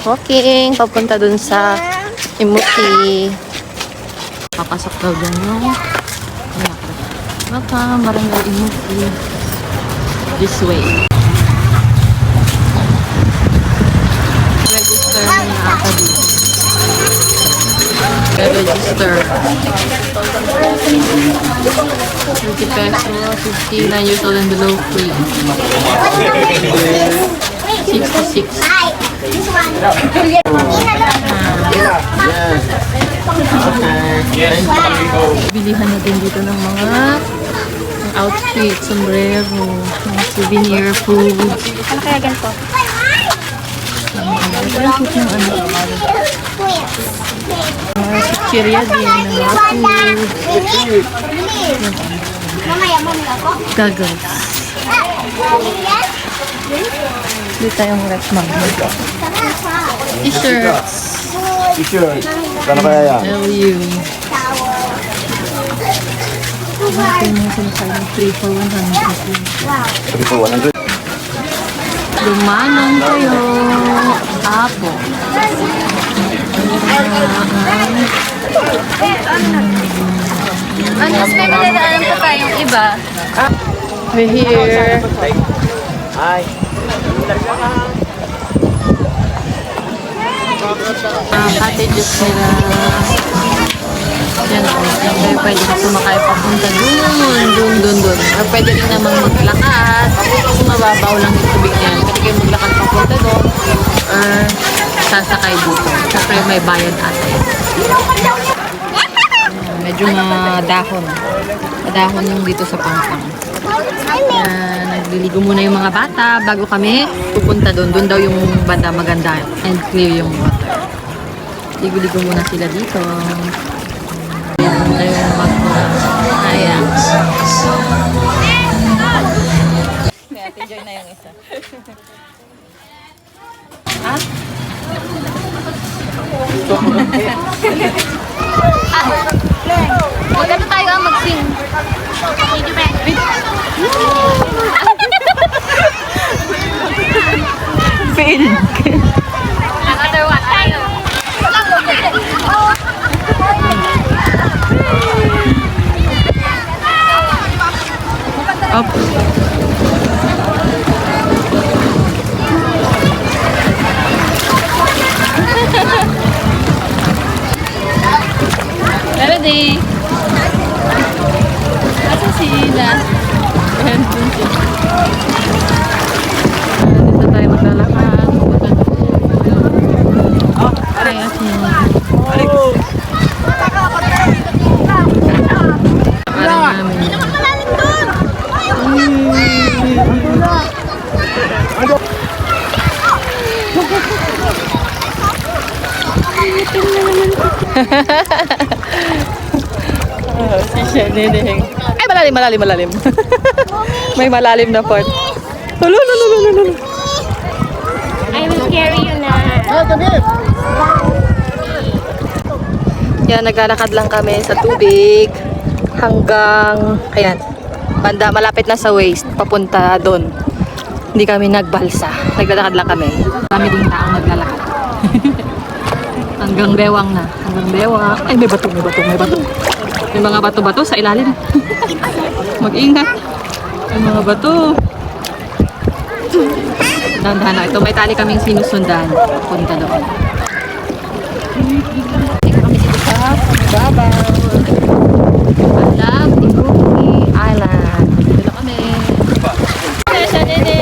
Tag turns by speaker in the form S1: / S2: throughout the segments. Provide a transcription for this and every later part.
S1: Walking, papunta dun sa Imuki. Papasok daw dyan yung Barangay Imuki. This way. Register na ata dito. Register. 30 pesos, 59 years old and below, free. 66. Bilihan na din dito ng mga outfit, sombrero, mga souvenir, foods.
S2: Ano kaya ganito?
S1: Chicheria din, mga food. Goggles. Dito tayong ref magnet. T-shirts.
S3: T-shirt. Kano kaya yan?
S1: LU. Ito yung sinasabi 3 for 100.
S3: 3 for 100.
S1: Lumanong kayo. Apo.
S2: Mas may madadaanan pa tayong iba.
S1: We're here.
S3: Hi.
S1: Cottages nila. Yan o. Yan pwede ka sumakay papunta dun. Or pwede rin namang maglakad. Kasi mababaw lang yung tubig niyan. Pwede kayo maglakad papunta dun. Or sasakay dito. Siyempre may bayad ata yan. Medyo madahon. Madahon yung dito sa Pampang. Nagliligo muna yung mga bata bago kami pupunta doon. Doon daw yung banda maganda and clear yung water. Ligo-ligo muna sila dito. Ayan na yung bag ko. Ayan. Kaya enjoy na yung isa. Ha?
S2: Maganda tayo ang mag-sing.
S1: Failed.
S2: Another one. Tayo.
S1: Up. Ready? Asa sila? Ayan po siya. Dito tayo maglalakad. Ayan siya. Parang namin. Si siya, neneng. Ay, malalim. May malalim na part. Lolo.
S2: I will carry you na.
S1: Yan, naglalakad lang kami sa tubig hanggang, ayan, banda, malapit na sa waist, papunta doon. Hindi kami nagbalsa. Naglalakad lang kami. Kami din taong naglalakad. Hanggang bewang na. Ay, may bato. May mga bato-bato sa ilalim. Mag-ingat. May mga bato. Dahan-dahan na. Ito, may tali kaming sinusundan. Punta doon. Tingnan kami dito sa babaw. Alam, Imuki Island. Dito na kami. Sa nene.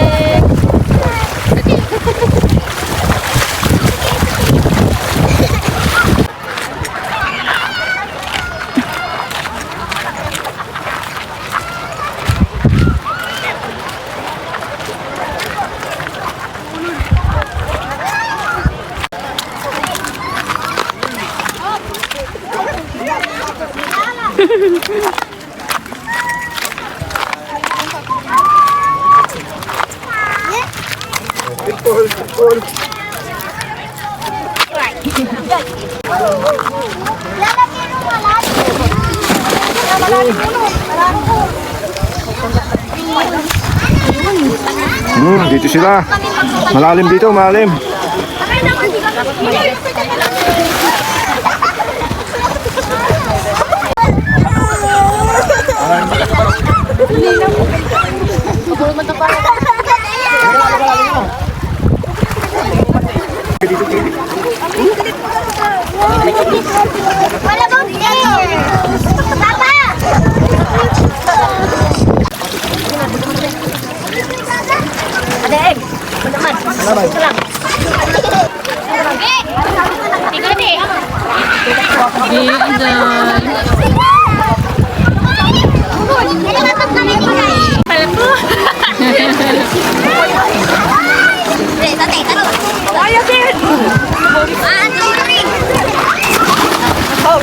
S3: Dito sila. Malalim dito, malalim.
S2: Wala bang Papa! Adek, teman. Salam. Tinggal deh. Oh,